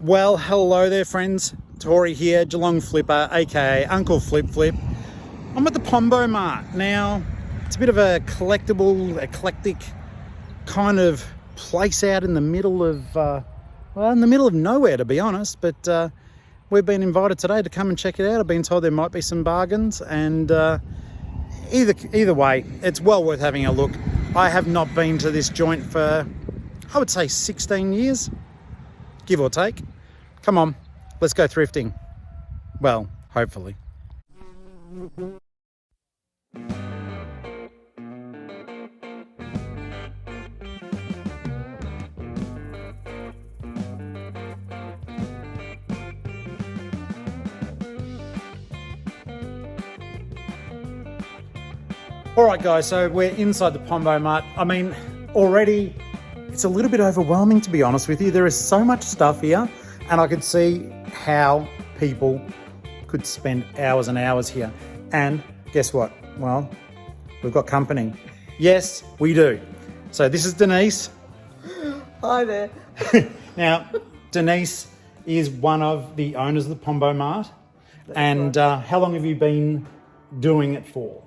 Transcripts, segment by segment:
Well, hello there, friends. Tori here, Geelong-Flipper, aka Uncle Flip Flip. I'm at the Pombomart. Now, it's a bit of a collectible, eclectic kind of place out in the middle of, in the middle of nowhere, to be honest. But we've been invited today to come and check it out. I've been told there might be some bargains, and either way, it's well worth having a look. I have not been to this joint for, I would say, 16 years, give or take. Come on, let's go thrifting. Well, hopefully. All right, guys, so we're inside the Pombomart. I mean, already it's a little bit overwhelming, to be honest with you. There is so much stuff here, and I could see how people could spend hours and hours here. And guess what? Well, we've got company. Yes, we do. So this is Denise. Hi there. Now, Denise is one of the owners of the Pombomart. And how long have you been doing it for?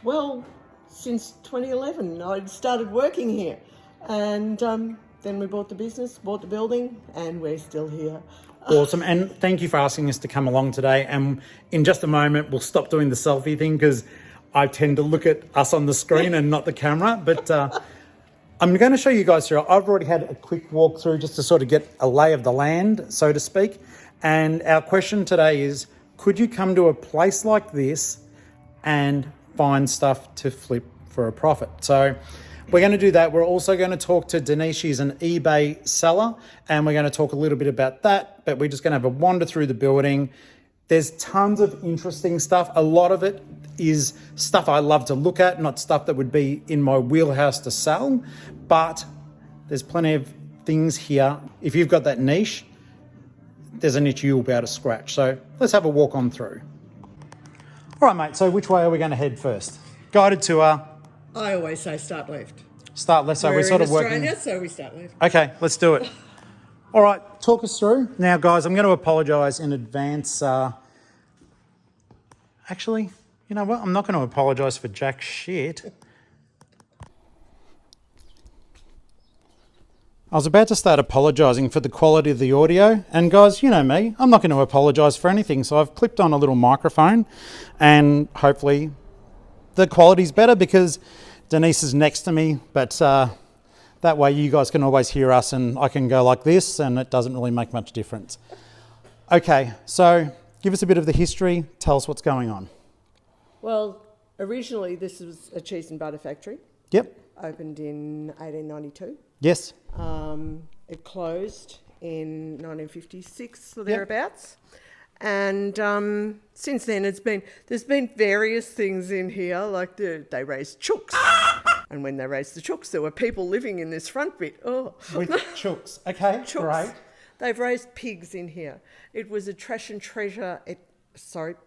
Well, since 2011, I started working here, and then we bought the business, bought the building, and we're still here. Awesome. And thank you for asking us to come along today. And in just a moment, we'll stop doing the selfie thing because I tend to look at us on the screen and not the camera. But I'm going to show you guys through. I've already had a quick walk through just to sort of get a lay of the land, so to speak. And our question today is, could you come to a place like this and find stuff to flip for a profit? So we're going to do that. We're also going to talk to Denise. She's an eBay seller, and we're going to talk a little bit about that, but we're just going to have a wander through the building. There's tons of interesting stuff. A lot of it is stuff I love to look at, not stuff that would be in my wheelhouse to sell, but there's plenty of things here. If you've got that niche, there's a niche you'll be able to scratch. So let's have a walk on through. All right, mate, so which way are we going to head first? Guided tour. I always say start left. Start left, so we're sort of working. Australia, so we start left. Okay, let's do it. All right, talk us through. Now, guys, I'm going to apologise in advance. Actually, you know what? I'm not going to apologise for jack shit. I was about to start apologising for the quality of the audio, and guys, you know me, I'm not going to apologise for anything, so I've clipped on a little microphone, and hopefully the quality's better because Denise is next to me, but that way you guys can always hear us, and I can go like this, and it doesn't really make much difference. Okay, so give us a bit of the history, tell us what's going on. Well, originally this was a cheese and butter factory. Yep. Opened in 1892. Yes. It closed in 1956 or thereabouts. And since then there's been various things in here, like they raised chooks. And when they raised the chooks, there were people living in this front bit. Oh, with chooks. Okay, chooks. Great. They've raised pigs in here. It was a trash and treasure.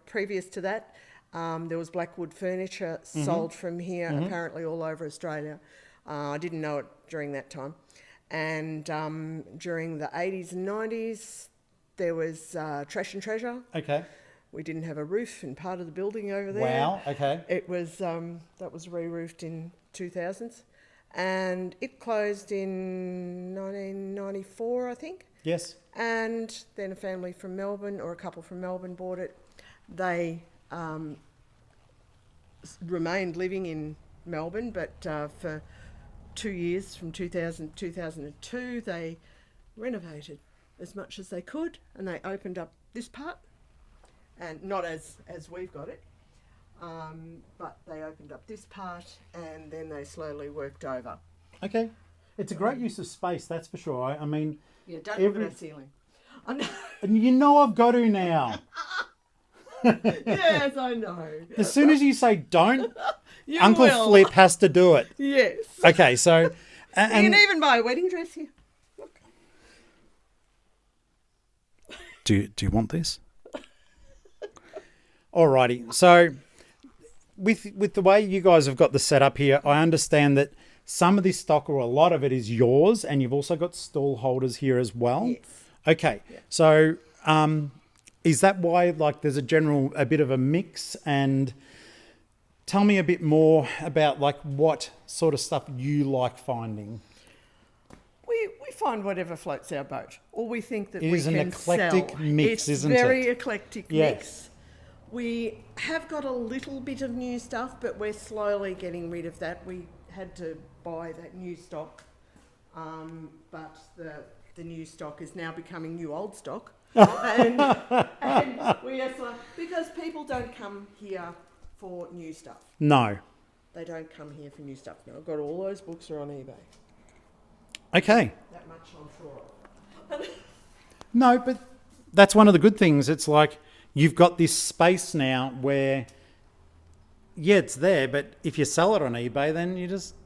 Previous to that, there was Blackwood furniture sold from here, apparently all over Australia. I didn't know it during that time. And during the 80s and 90s, there was trash and treasure. Okay. We didn't have a roof in part of the building over there. Wow, okay. It was, that was re-roofed in 2000s. And it closed in 1994, I think. Yes. And then a family from Melbourne, or a couple from Melbourne, bought it. They remained living in Melbourne, but for 2 years, from 2000 to 2002, they renovated as much as they could, and they opened up this part, and not as we've got it, but they opened up this part, and then they slowly worked over. Okay. It's a great use of space, that's for sure. I mean... Yeah, don't look at that ceiling. And you know I've got to now. Yes, I know. As soon as you say don't, Uncle Flip has to do it. Yes. Okay, so... You can even buy a wedding dress here. Look. Do you want this? Alrighty, so with the way you guys have got the setup here, I understand that some of this stock, or a lot of it, is yours, and you've also got stall holders here as well. Yes. Okay. So is that why like there's a bit of a mix? And tell me a bit more about like what sort of stuff you like finding. We find whatever floats our boat, or we think that It we is can an eclectic sell. mix, isn't it? It's very eclectic Yes. mix. We have got a little bit of new stuff, but we're slowly getting rid of that. We had to buy that new stock, but the new stock is now becoming new old stock. and we are because people don't come here for new stuff. No. They don't come here for new stuff. Now, I've got all those books are on eBay. Okay. That much I'm sure of. No, but that's one of the good things. It's like you've got this space now where, yeah, it's there, but if you sell it on eBay, then you just,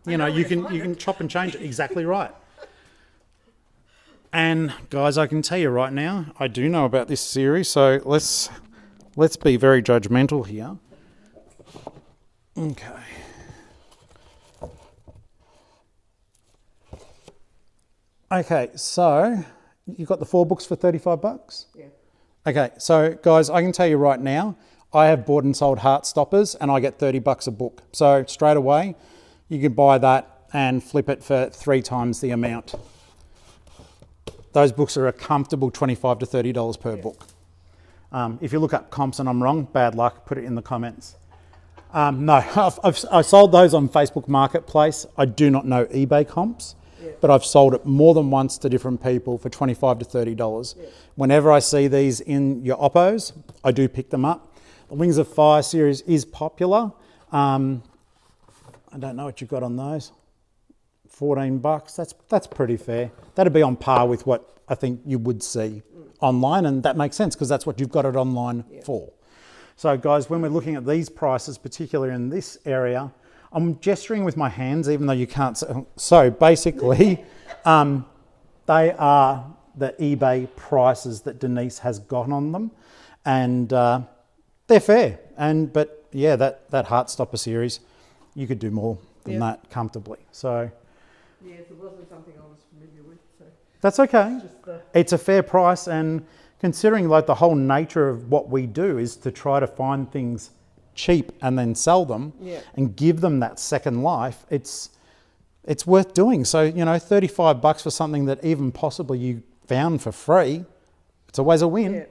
you can chop and change it. Exactly right. And guys, I can tell you right now, I do know about this series, so let's be very judgmental here. Okay. Okay, so you've got the 4 books for $35? Yeah. Okay, so guys, I can tell you right now, I have bought and sold Heartstoppers and I get $30 a book. So straight away, you can buy that and flip it for 3 times the amount. Those books are a comfortable $25 to $30 per book. If you look up comps and I'm wrong, bad luck, put it in the comments. No, I've sold those on Facebook Marketplace. I do not know eBay comps. Yeah. But I've sold it more than once to different people for $25 to $30. Yeah. Whenever I see these in your Oppos, I do pick them up. The Wings of Fire series is popular. I don't know what you've got on those. $14. That's pretty fair. That'd be on par with what I think you would see online, and that makes sense because that's what you've got it online for. So guys, when we're looking at these prices, particularly in this area, I'm gesturing with my hands, even though you can't see. So basically, they are the eBay prices that Denise has got on them, and they're fair. But yeah, that Heartstopper series, you could do more than that comfortably. So yes, it wasn't something I was familiar with. So that's okay. It's a fair price, and considering like the whole nature of what we do is to try to find things cheap and then sell them and give them that second life, it's worth doing. So, $35 for something that even possibly you found for free, it's always a win. Yeah.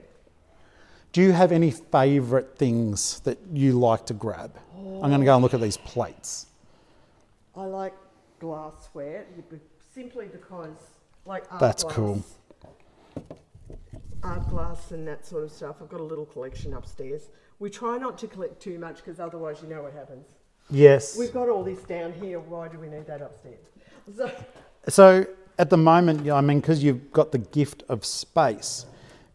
Do you have any favourite things that you like to grab? I'm going to go and look at these plates. I like glassware simply because like art That's glass, cool. Art glass and that sort of stuff. I've got a little collection upstairs. We try not to collect too much because otherwise you know what happens. Yes. We've got all this down here. Why do we need that upstairs? So at the moment, because you've got the gift of space,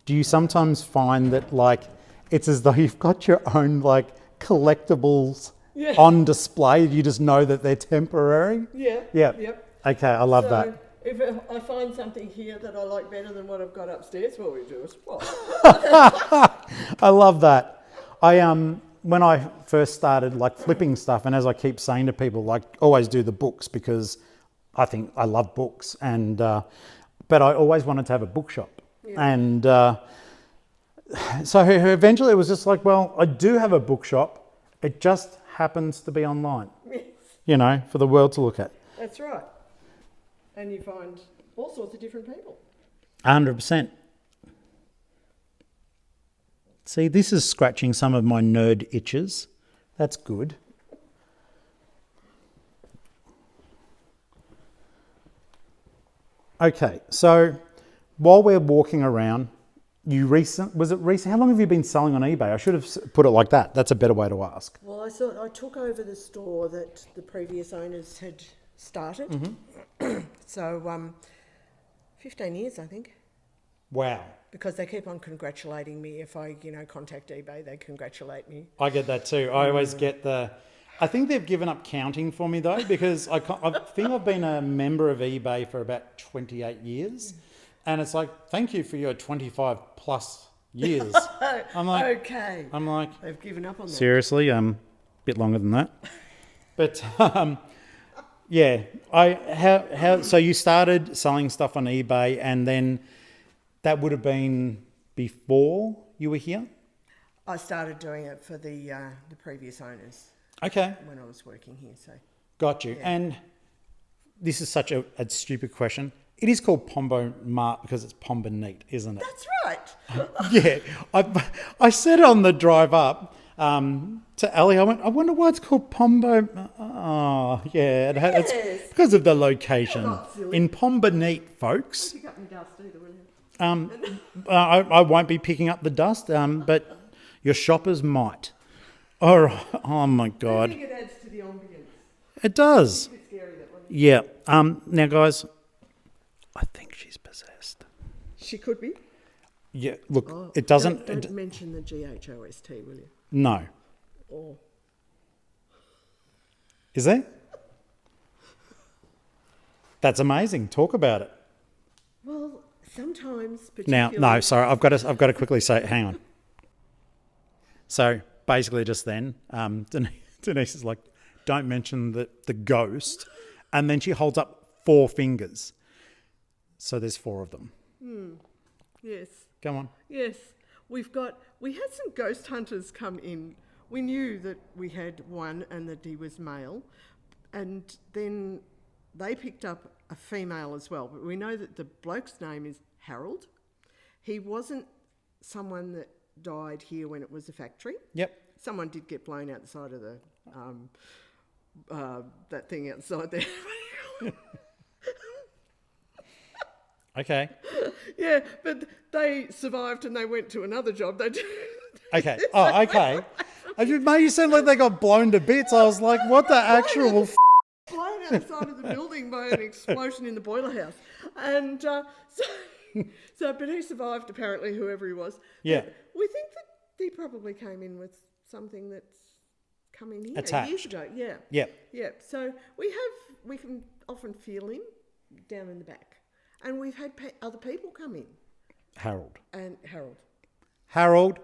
do you sometimes find that like it's as though you've got your own like collectibles on display? You just know that they're temporary? Yeah. Yep. Okay, I love that. If I find something here that I like better than what I've got upstairs, what we do is swap. I love that. When I first started like flipping stuff, and as I keep saying to people, like always do the books because I think I love books, and but I always wanted to have a bookshop, and so eventually it was just like, well, I do have a bookshop. It just happens to be online, for the world to look at. That's right, and you find all sorts of different people. 100%. See, this is scratching some of my nerd itches. That's good. Okay, so while we're walking around, how long have you been selling on eBay? I should have put it like that. That's a better way to ask. Well, I took over the store that the previous owners had started. Mm-hmm. So 15 years, I think. Wow. Because they keep on congratulating me. If I, contact eBay, they congratulate me. I get that too. I always get I think they've given up counting for me though, because I think I've been a member of eBay for about 28 years. And it's like, thank you for your 25 plus years. I'm like, okay. They've given up on that. Seriously, bit longer than that. But Yeah. So you started selling stuff on eBay, and then that would have been before you were here? I started doing it for the previous owners Okay. when I was working here. So Got you. Yeah. And this is such a stupid question. It is called Pombomart because it's Pombomart, isn't it? that's right. Yeah. I said on the drive up to Ali, I went, I wonder why it's called Pombo. Oh, yeah. It's Yes. because of the location. not silly. In Pombomart, folks. Pick up my dust either, will you? I won't be picking up the dust, but your shoppers might. All right. Oh, my I God. think it adds to the ambience. It does. It's a bit scary, that one. Yeah. Now, guys, I think she's possessed. She could be. Yeah. Look, it doesn't. Don't mention the GHOST, will you? No. Or Is there? That's amazing. Talk about it. well, sometimes Now, particularly. no, sorry. I've got to quickly say. Hang on. So basically, just then, Denise is like, "Don't mention the ghost," and then she holds up 4 fingers. So there's 4 of them. Yes. Come on. Yes, we had some ghost hunters come in. We knew that we had one and that he was male, and then they picked up a female as well. But we know that the bloke's name is Harold. He wasn't someone that died here when it was a factory. Yep. Someone did get blown out the side of the that thing outside there. Okay. Yeah, but they survived and they went to another job. They did. Okay. Oh, okay. I just made you sound like they got blown to bits. I was like, what the actual? Blown outside of the building by an explosion in the boiler house, and but he survived apparently, whoever he was. Yeah. But we think that he probably came in with something that's come in here Attached. years ago. Yeah. Yep. Yeah. So we can often feel him down in the back, and we've had other people come in. Harold. And Harold. Harold,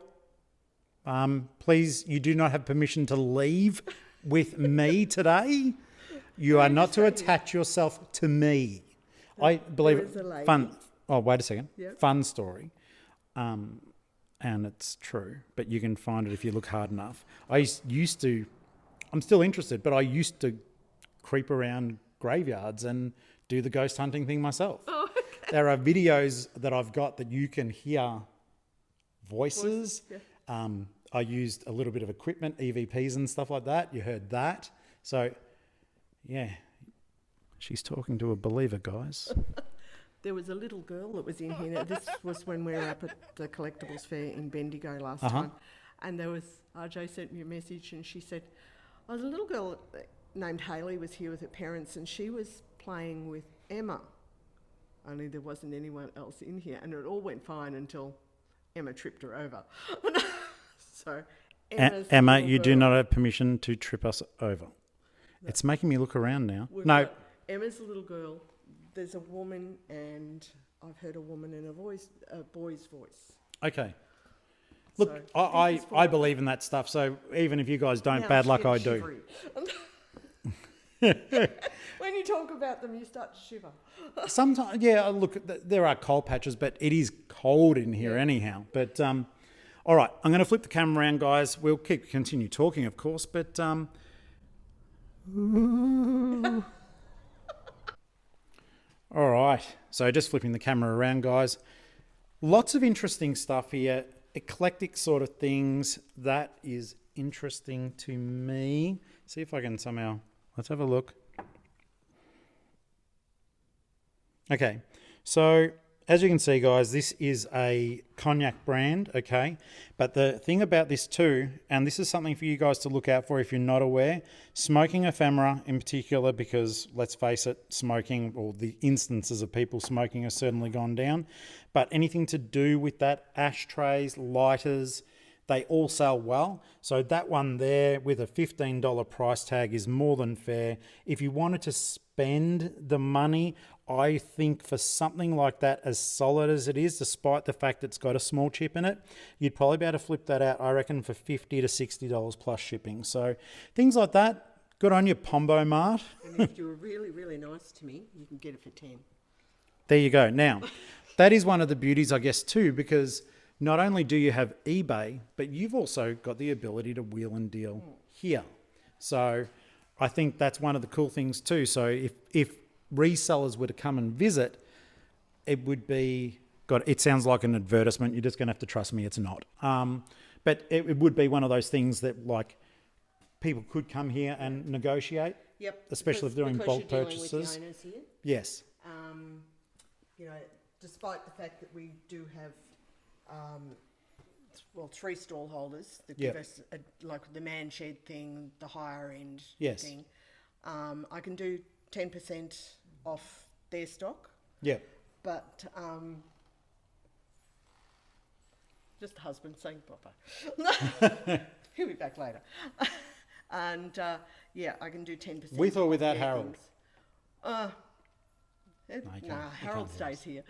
please, you do not have permission to leave with me today. You are not to attach yourself to me. I believe there is a lady. fun. Oh, wait a second. Yep. Fun story. And it's true, but you can find it if you look hard enough. I used to, I'm still interested, but I used to creep around graveyards and do the ghost hunting thing myself. Oh, okay. There are videos that I've got that you can hear voices. Yeah. I used a little bit of equipment, EVPs and stuff like that. You heard that. So, yeah, she's talking to a believer, guys. There was a little girl that was in here. Now, this was when we were up at the collectibles fair in Bendigo last time. And there was, RJ sent me a message and she said, oh, the little girl named Hayley was here with her parents and she was playing with Emma. Only there wasn't anyone else in here. And it all went fine until Emma tripped her over. So, Emma, you do not have permission to trip us over. No. It's making me look around now. No. Emma's a little girl. There's a woman, and I've heard a woman in a boy's voice. Okay. Look, so, I believe in that stuff. So even if you guys don't, bad luck, I do. When you talk about them, you start to shiver. Sometimes, yeah. Look, there are cold patches, but it is cold in here anyhow. But all right, I'm going to flip the camera around, guys. We'll continue talking, of course, but all right. So just flipping the camera around, guys. Lots of interesting stuff here. Eclectic sort of things. That is interesting to me. See if I can somehow... Let's have a look. Okay. So as you can see, guys, this is a cognac brand, okay? But the thing about this too, and this is something for you guys to look out for if you're not aware, smoking ephemera in particular, because let's face it, smoking, or the instances of people smoking has certainly gone down. But anything to do with that, ashtrays, lighters, they all sell well. So that one there with a $15 price tag is more than fair. If you wanted to spend the money, I think for something like that, as solid as it is, despite the fact it's got a small chip in it, you'd probably be able to flip that out, I reckon, for $50 to $60 plus shipping. So things like that, Good on you, Pombomart. And if you were really, really nice to me, you can get it for 10. There you go. Now, that is one of the beauties, I guess, too, because not only do you have eBay, but you've also got the ability to wheel and deal here. So I think that's one of the cool things too. So if resellers were to come and visit, it would be, God, it sounds like an advertisement. You're just going to have to trust me. It's not. But it would be one of those things that like people could come here and negotiate. Yep. Especially if they're doing bulk you're purchases. dealing with the owners here. Yes. You know, despite the fact that we do have, 3 stall holders that give us like the man shed thing, the higher end thing. I can do 10% off their stock. Yeah. But just the husband saying Papa. He'll be back later. And I can do 10%. With or without their Harold? things. Harold stays here.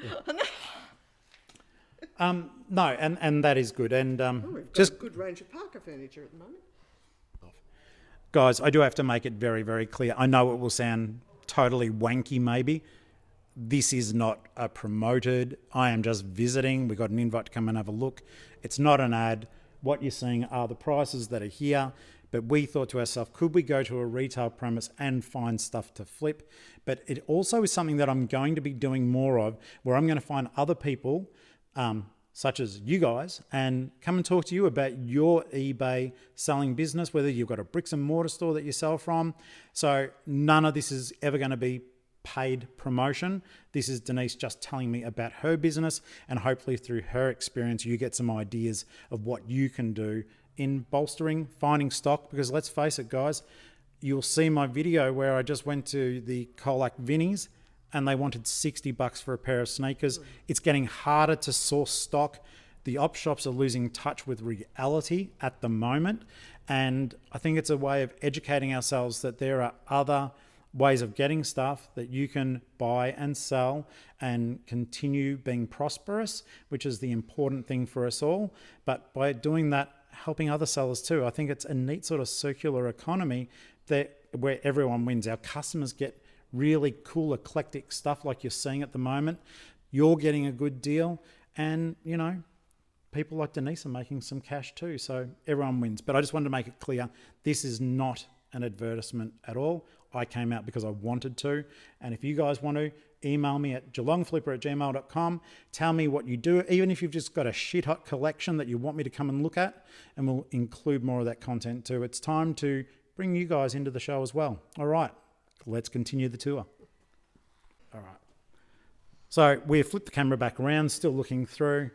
No, and that is good. And We've got just a good range of Parker furniture at the moment. guys, I do have to make it very, very clear. I know it will sound totally wanky, maybe. This is not a promoted. I am just visiting. We got an invite to come and have a look. It's not an ad. What you're seeing are the prices that are here. But we thought to ourselves, could we go to a retail premise and find stuff to flip? But it also is something that I'm going to be doing more of, where I'm going to find other people, such as you guys, and come and talk to you about your eBay selling business, whether you've got a bricks and mortar store that you sell from. So none of this is ever going to be paid promotion. This is Denise just telling me about her business, and hopefully through her experience you get some ideas of what you can do in bolstering, finding stock. Because let's face it, guys, you'll see my video where I just went to the Colac Vinnies and they wanted $60 for a pair of sneakers. It's getting harder to source stock. The op shops are losing touch with reality at the moment, and I think it's a way of educating ourselves that there are other ways of getting stuff that you can buy and sell and continue being prosperous, which is the important thing for us all. But by doing that, helping other sellers too, I think it's a neat sort of circular economy that where everyone wins. Our customers get really cool, eclectic stuff like you're seeing at the moment. You're getting a good deal, and you know, people like Denise are making some cash too. So everyone wins. But I just wanted to make it clear, this is not an advertisement at all. I came out because I wanted to. And if you guys want to, email me at geelong-flipper@gmail.com. Tell me what you do, even if you've just got a shit hot collection that you want me to come and look at, and we'll include more of that content too. It's time to bring you guys into the show as well. All right, let's continue the tour. All right. So we've flipped the camera back around, still looking through.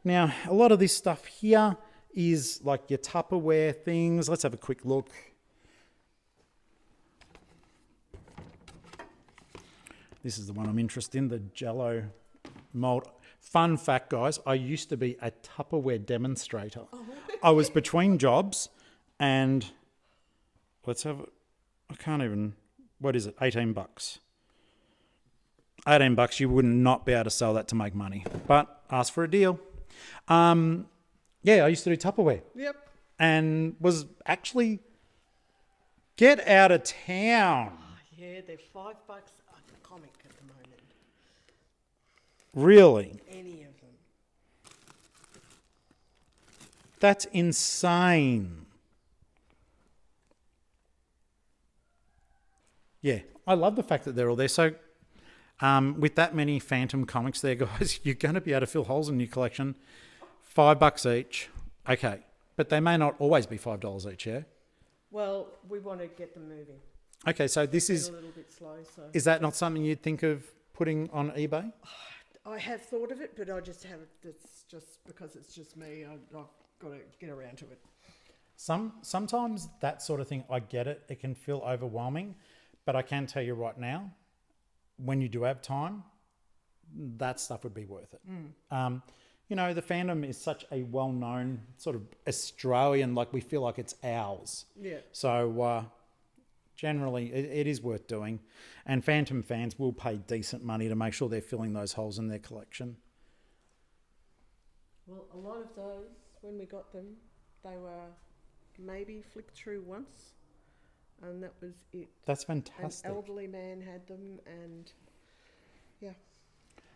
Now, a lot of this stuff here is like your Tupperware things. Let's have a quick look. This is the one I'm interested in, the Jello mold. Fun fact, guys, I used to be a Tupperware demonstrator. I was between jobs, and let's have, I can't even, what is it, $18. $18, you would not be able to sell that to make money, but ask for a deal. Yeah, I used to do Tupperware. Yep. And was actually get out of town. Oh, yeah, they're $5 a comic at the moment. Really? Any of them. That's insane. Yeah, I love the fact that they're all there. So with that many Phantom comics there, guys, you're going to be able to fill holes in your collection. $5 each. Okay, but they may not always be $5 each, yeah? Well, we want to get them moving. Okay, so this is... a little bit slow, so... Is that not something you'd think of putting on eBay? I have thought of it, but I just haven't. It's just because it's just me. I've got to get around to it. Sometimes that sort of thing, I get it. It can feel overwhelming, but I can tell you right now, when you do have time, that stuff would be worth it. You know, the Phantom is such a well-known sort of Australian, like we feel like it's ours. Yeah. So generally, it is worth doing. And Phantom fans will pay decent money to make sure they're filling those holes in their collection. Well, a lot of those, when we got them, they were maybe flicked through once. and that was it. That's An fantastic. elderly man had them, and yeah.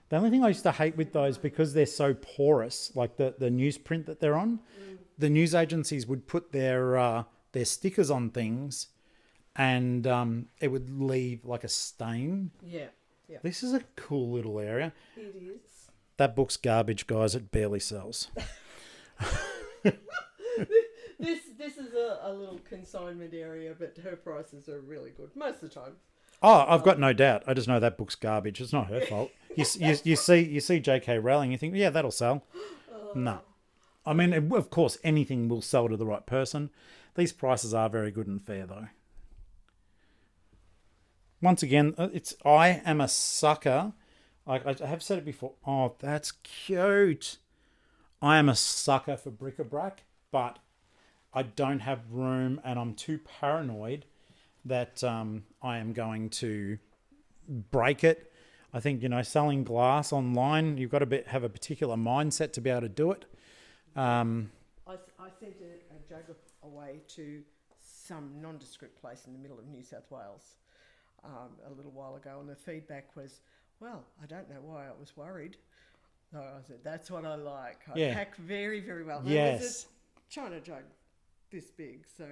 The only thing I used to hate with those, because they're so porous, like the newsprint that they're on, the news agencies would put their stickers on things, and it would leave like a stain. Yeah. Yeah. This is a cool little area. It is. That book's garbage, guys. It barely sells. This is a little consignment area, but her prices are really good most of the time. Oh, I've got no doubt. I just know that book's garbage. It's not her fault. You see J.K. Rowling, you think, yeah, that'll sell. No. I mean, of course, anything will sell to the right person. These prices are very good and fair, though. Once again, I am a sucker. I have said it before. Oh, that's cute. I am a sucker for bric-a-brac, but I don't have room, and I'm too paranoid that I am going to break it. I think, selling glass online, you've got to have a particular mindset to be able to do it. I sent a jug away to some nondescript place in the middle of New South Wales a little while ago, and the feedback was, well, I don't know why I was worried. So I said, that's what I like. I pack very, very well. Yes. It was a china jug this big, so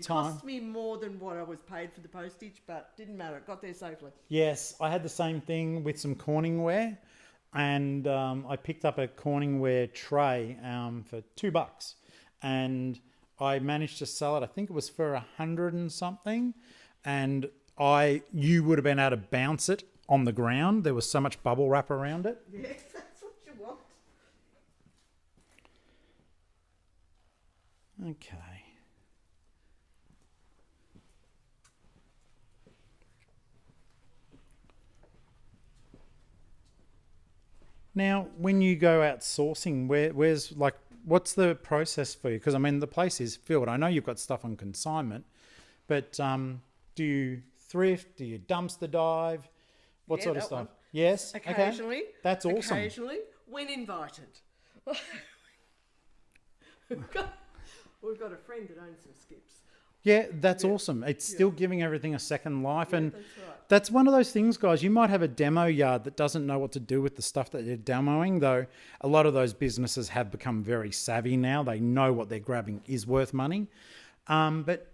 cost me more than what I was paid for the postage, but didn't matter. It got there safely. Yes, I had the same thing with some Corningware, and I picked up a Corningware tray for $2, and I managed to sell it. I think it was for 100 and something, and you would have been able to bounce it on the ground. There was so much bubble wrap around it. Yes, that's what you want. Okay. Now, when you go out sourcing, where's what's the process for you? Because I mean, the place is filled. I know you've got stuff on consignment, but do you thrift? Do you dumpster dive? What sort of stuff? One. Yes. Occasionally. Okay. That's awesome. Occasionally, when invited. We've got a friend that owns some skips. Yeah, that's awesome. It's still giving everything a second life. And that's right. That's one of those things, guys. You might have a demo yard that doesn't know what to do with the stuff that you're demoing, though a lot of those businesses have become very savvy now. They know what they're grabbing is worth money. But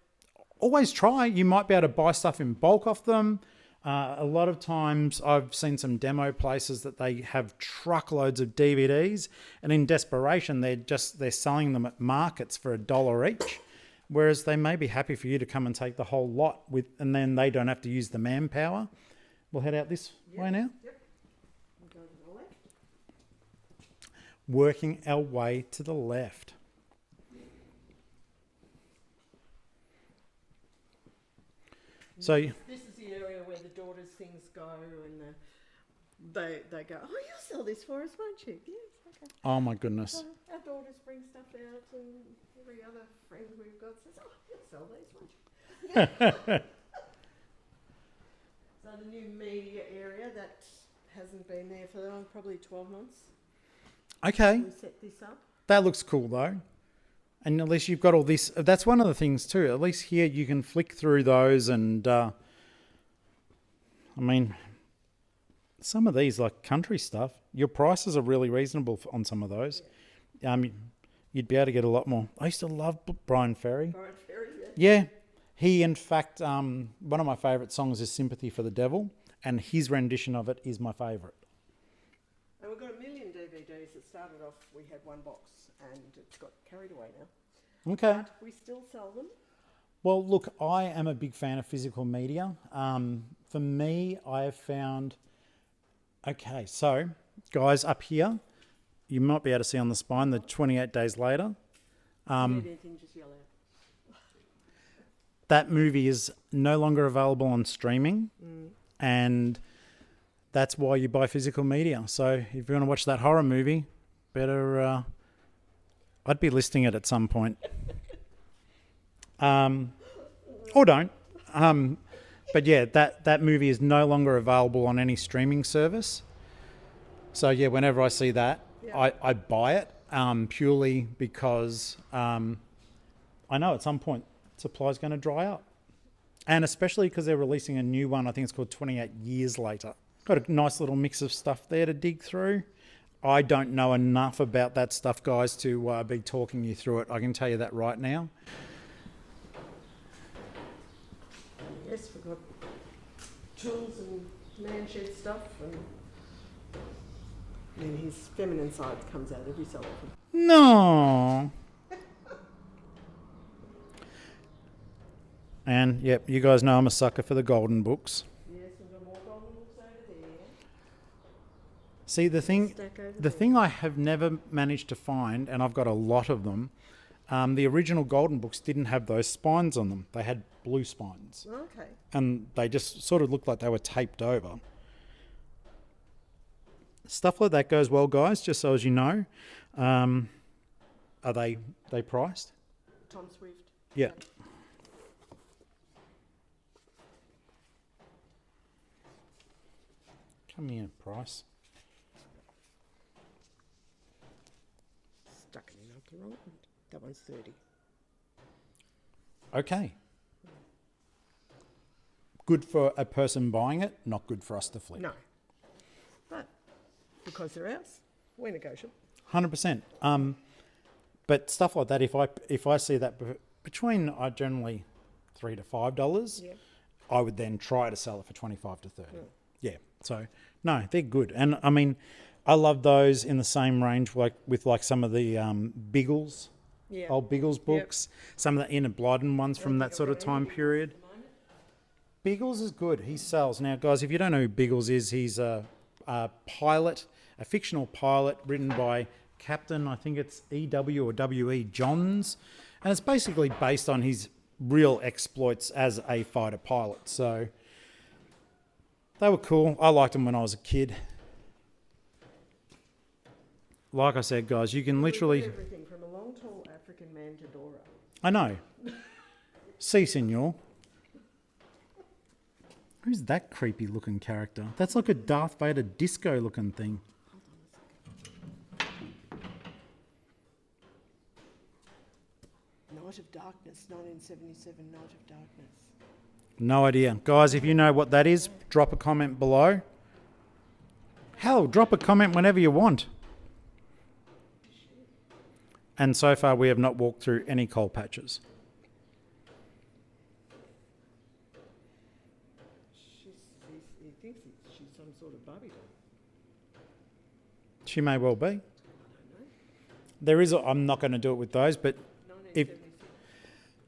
always try. You might be able to buy stuff in bulk off them. A lot of times I've seen some demo places that they have truckloads of DVDs, and in desperation, they're selling them at markets for $1 each. Whereas they may be happy for you to come and take the whole lot and then they don't have to use the manpower. We'll head out this way now. Yep. We'll go to the left. Working our way to the left. So this is the area where the daughters' things go, and they go, oh, you'll sell this for us, won't you? Yes, okay. Oh my goodness. So our daughters bring stuff out, and every other friend we've got says, oh, you'll sell these, won't you? So the new media area, that hasn't been there for probably 12 months. Okay. We set this up. That looks cool though. And at least you've got all this. That's one of the things too. At least here you can flick through those and, I mean, some of these like country stuff, your prices are really reasonable on some of those. Yeah. You'd be able to get a lot more. I used to love Brian Ferry. Brian Ferry, yeah. He, in fact, one of my favourite songs is Sympathy for the Devil, and his rendition of it is my favourite. And we've got 1 million DVDs. It started off, we had one box, and it's got carried away now. Okay. But we still sell them. Well, look, I am a big fan of physical media. For me, I have found... Okay, so, guys, up here, you might be able to see on the spine the 28 days later. Anything, just yell out. That movie is no longer available on streaming, and that's why you buy physical media. So if you want to watch that horror movie, better... I'd be listing it at some point. Or don't. But yeah, that movie is no longer available on any streaming service. So yeah, whenever I see that, I buy it purely because I know at some point supply's going to dry up. And especially because they're releasing a new one, I think it's called 28 Years Later. Got a nice little mix of stuff there to dig through. I don't know enough about that stuff, guys, to be talking you through it. I can tell you that right now. Yes, we've got tools and man shed stuff, and then his feminine side comes out every so often. No. And, yep, you guys know I'm a sucker for the golden books. Yes, we've got more golden books over there. See, the thing Stack over the there. thing I have never managed to find, and I've got a lot of them, the original golden books didn't have those spines on them. They had blue spines. Okay. And they just sort of looked like they were taped over. Stuff like that goes well, guys, just so as you know. Are they priced? Tom Swift. Yeah. Come here, price. Stuck it in up the wrong end. That one's 30. Okay. Good for a person buying it, not good for us to flip. No. But because they're ours, we're negotiable. 100%. But stuff like that, if I see that between generally $3 to $5, Yeah. I would then try to sell it for 25 to 30. Yeah. So no, they're good, and I mean, I love those in the same range, like with like some of the Biggles, Yeah. old Biggles books, some of the Enid Blyton ones from that sort of time period. Biggles is good. He sells. Now, guys, if you don't know who Biggles is, he's a pilot, a fictional pilot written by Captain, I think it's E.W. or W.E. Johns. And it's basically based on his real exploits as a fighter pilot. So they were cool. I liked them when I was a kid. Like I said, guys, you can literally... Everything from a long, tall African man to Dora. I know. Si, senor. Who's that creepy looking character? That's like a Darth Vader disco looking thing. Night of Darkness, 1977 Night of Darkness. No idea. Guys, if you know what that is, drop a comment below. Hell, drop a comment whenever you want. And so far, we have not walked through any coal patches. He thinks she's some sort of Barbie doll. She may well be. There is I'm not going to do it with those, but if... 1976.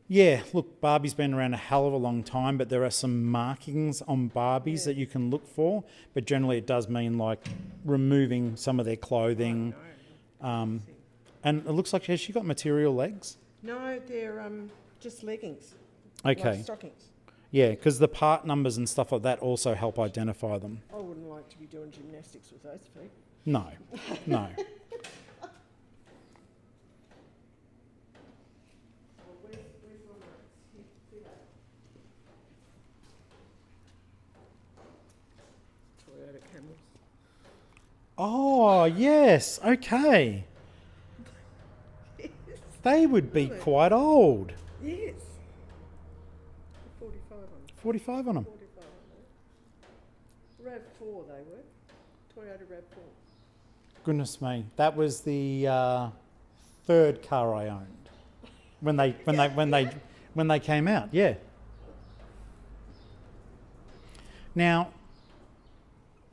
Yeah, look, Barbie's been around a hell of a long time, but there are some markings on Barbies that you can look for. But generally, it does mean like removing some of their clothing. And it looks like has she got material legs? No, they're just leggings. Okay. Like stockings. Yeah, because the part numbers and stuff like that also help identify them. I wouldn't like to be doing gymnastics with those feet. No, no. Where's my notes? See that? Toyota Camrys. Oh, yes. Okay. They would be quite old. Yes. 45 on them. 45 on them. 45 on them. RAV4 they were. Toyota RAV4. Goodness me. That was the third car I owned when they came out. Yeah. Now,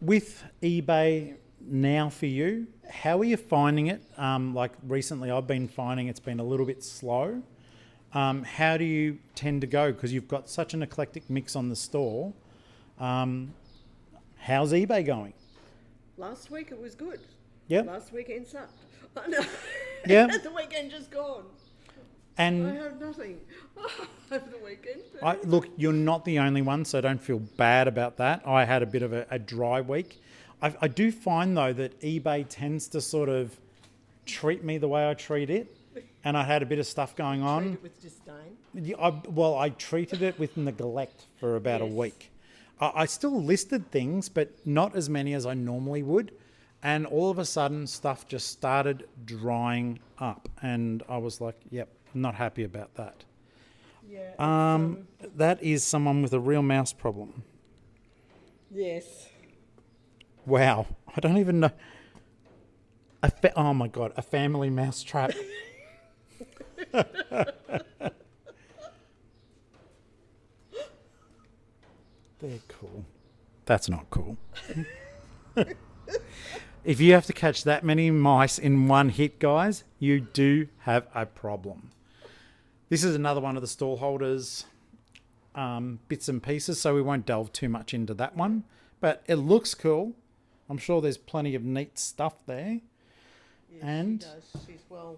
with eBay now for you, how are you finding it? Like recently I've been finding it's been a little bit slow. How do you tend to go? Because you've got such an eclectic mix on the store. How's eBay going? Last week it was good. Yep. Last weekend sucked. I know. Yeah. The weekend just gone. I And have nothing over the weekend. look, you're not the only one, so don't feel bad about that. I had a bit of a dry week. I do find, though, that eBay tends to sort of treat me the way I treat it. And I had a bit of stuff going on. Treat it with disdain. Yeah, I treated it with neglect for about a Yes. week. I still listed things, but not as many as I normally would. And all of a sudden, stuff just started drying up. And I was like, yep, not happy about that. Yeah. That is someone with a real mouse problem. Yes. Wow. I don't even know. Oh my God, a family mouse trap. They're cool. That's not cool. If you have to catch that many mice in one hit, guys, you do have a problem. This is another one of the stall holders bits and pieces, so we won't delve too much into that one. But it looks cool. I'm sure there's plenty of neat stuff there. Yes, And she does. She's well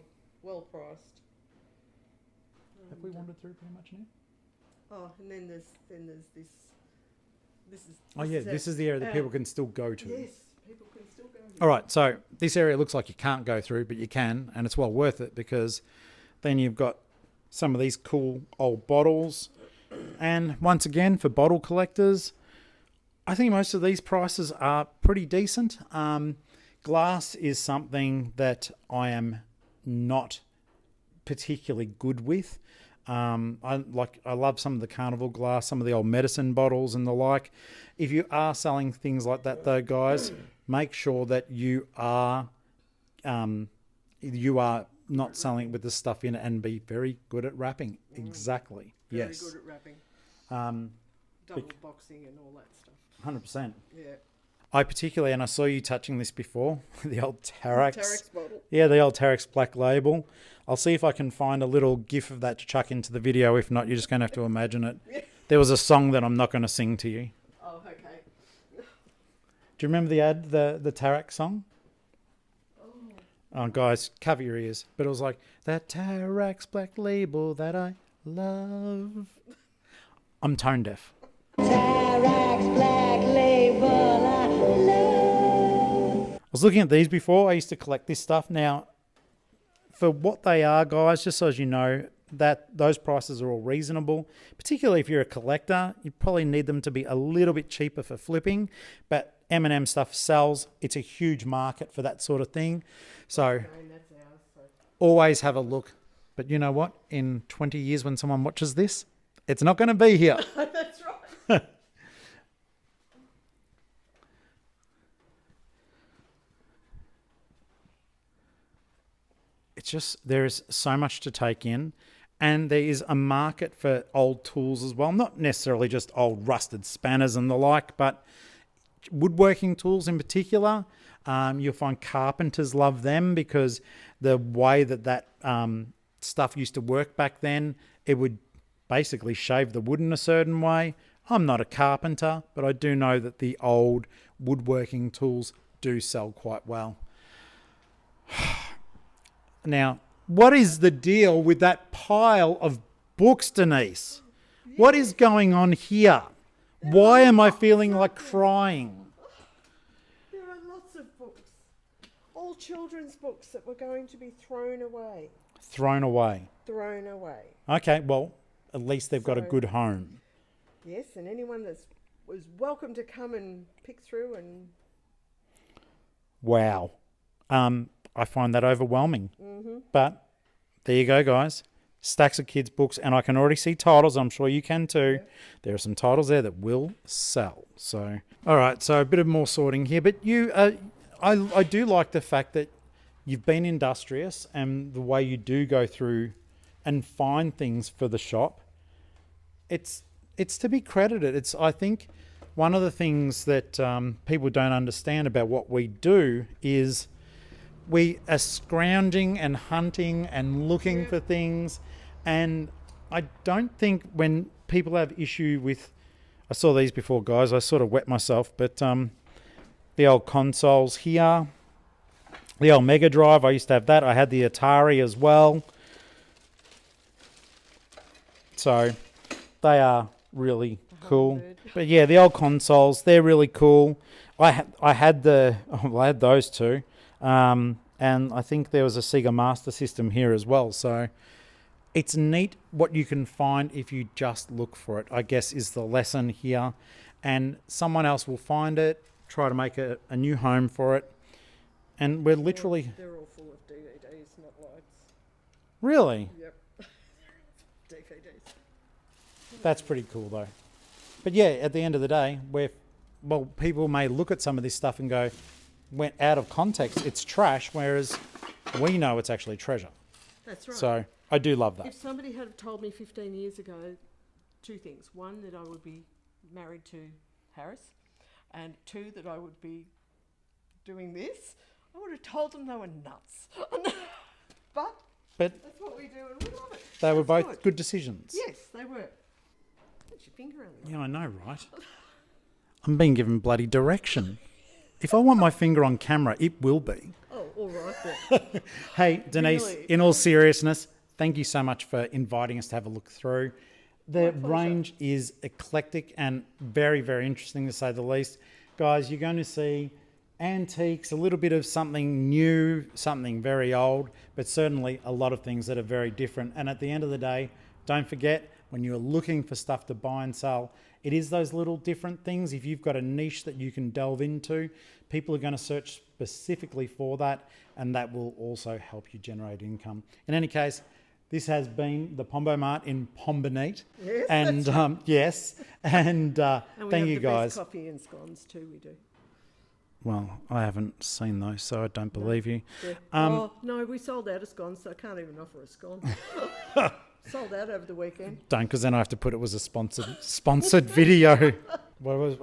priced. have we wandered through pretty much now? Oh, and then there's this. This is the area that people can still go to. Yes, people can still go. All right, so this area looks like you can't go through, but you can, and it's well worth it because then you've got some of these cool old bottles. And once again, for bottle collectors, I think most of these prices are pretty decent. Glass is something that I am not particularly good with. I love some of the carnival glass, some of the old medicine bottles and the like. If you are selling things like that, though, guys, make sure that you are not selling it with the stuff in it, and be very good at wrapping. Exactly. Very yes. good at wrapping. Double boxing and all that stuff. 100%. Yeah. I particularly, and I saw you touching this before, the old Tarex. Tarex bottle. Yeah, the old Tarex Black Label. I'll see if I can find a little gif of that to chuck into the video. If not, you're just going to have to imagine it. There was a song that I'm not going to sing to you. Oh, okay. Do you remember the ad, the Tarex song? Oh, guys, cover your ears. But it was like, that Tarex Black Label that I love. I'm tone deaf. Tarex Black Label I love. I was looking at these before. I used to collect this stuff. Now, for what they are, guys, just so as you know, that those prices are all reasonable. Particularly if you're a collector, you probably need them to be a little bit cheaper for flipping. But M&M stuff sells. It's a huge market for that sort of thing. So always have a look. But you know what? In 20 years when someone watches this, it's not going to be here. That's right. It's just, there is so much to take in, and there is a market for old tools as well. Not necessarily just old rusted spanners and the like, but woodworking tools in particular. You'll find carpenters love them because the way that stuff used to work back then, it would basically shave the wood in a certain way. I'm not a carpenter, but I do know that the old woodworking tools do sell quite well. Now, what is the deal with that pile of books, Denise? What is going on here? Why am I feeling like crying? There are lots of books. All children's books that were going to be thrown away. Thrown away. Thrown away. Okay, well, at least they've got a good home. Yes, and anyone was welcome to come and pick through and... Wow. I find that overwhelming. But there you go, guys. Stacks of kids' books, and I can already see titles. I'm sure you can too. Yeah. There are some titles there that will sell. So, all right. So a bit of more sorting here, but I do like the fact that you've been industrious, and the way you do go through and find things for the shop. It's to be credited. I think one of the things that people don't understand about what we do is we are scrounging and hunting and looking for things. And I don't think when people have issue with, I saw these before, guys, I sort of wet myself, but the old consoles here, the old Mega Drive, I used to have that. I had the Atari as well. So they are really cool. But yeah, the old consoles, they're really cool. I had those two. And I think there was a Sega Master System here as well. So it's neat what you can find if you just look for it, I guess, is the lesson here. And someone else will find it, try to make a new home for it. And we're literally... They're all full of DVDs, not lights. Really? Yep. DVDs. That's pretty cool though. But yeah, at the end of the day, people may look at some of this stuff and go, went out of context, it's trash, whereas we know it's actually treasure. That's right. So I do love that. If somebody had told me 15 years ago two things. One, that I would be married to Harris, and two, that I would be doing this, I would have told them they were nuts. But that's what we do, and we love it. They were That's both good decisions. Yes, they were. Put your finger on them. Yeah, I know, right? I'm being given bloody direction. If I want my finger on camera, it will be. Oh, all right then. Hey, Denise, Really? in all seriousness, thank you so much for inviting us to have a look through. The range is eclectic and very, very interesting to say the least. Guys, you're going to see antiques, a little bit of something new, something very old, but certainly a lot of things that are very different. And at the end of the day, don't forget, when you're looking for stuff to buy and sell, it is those little different things. If you've got a niche that you can delve into, people are going to search specifically for that, and that will also help you generate income. In any case, this has been the Pombomart in Pombomart. Yes, And yes, and And we thank have you the best guys. coffee and scones too, we do. Well, I haven't seen those, so I don't believe you. Yeah. No, we sold out of scones, so I can't even offer a scone. Sold out over the weekend. Don't, because then I have to put it was a sponsored video. What was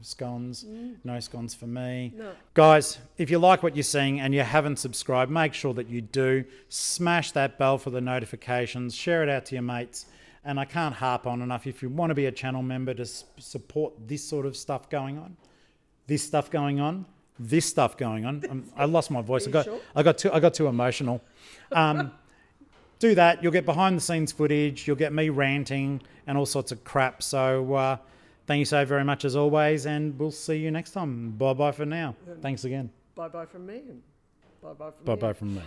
scones? No scones for me. No. Guys, if you like what you're seeing and you haven't subscribed, make sure that you do. Smash that bell for the notifications. Share it out to your mates. And I can't harp on enough. If you want to be a channel member to support this sort of stuff going on, this stuff going on. I lost my voice. I got too emotional. Do that. You'll get behind the scenes footage. You'll get me ranting and all sorts of crap. So thank you so very much as always, and we'll see you next time. Bye bye for now. Thanks again. Bye bye from me, and bye bye from Bye you. bye from me.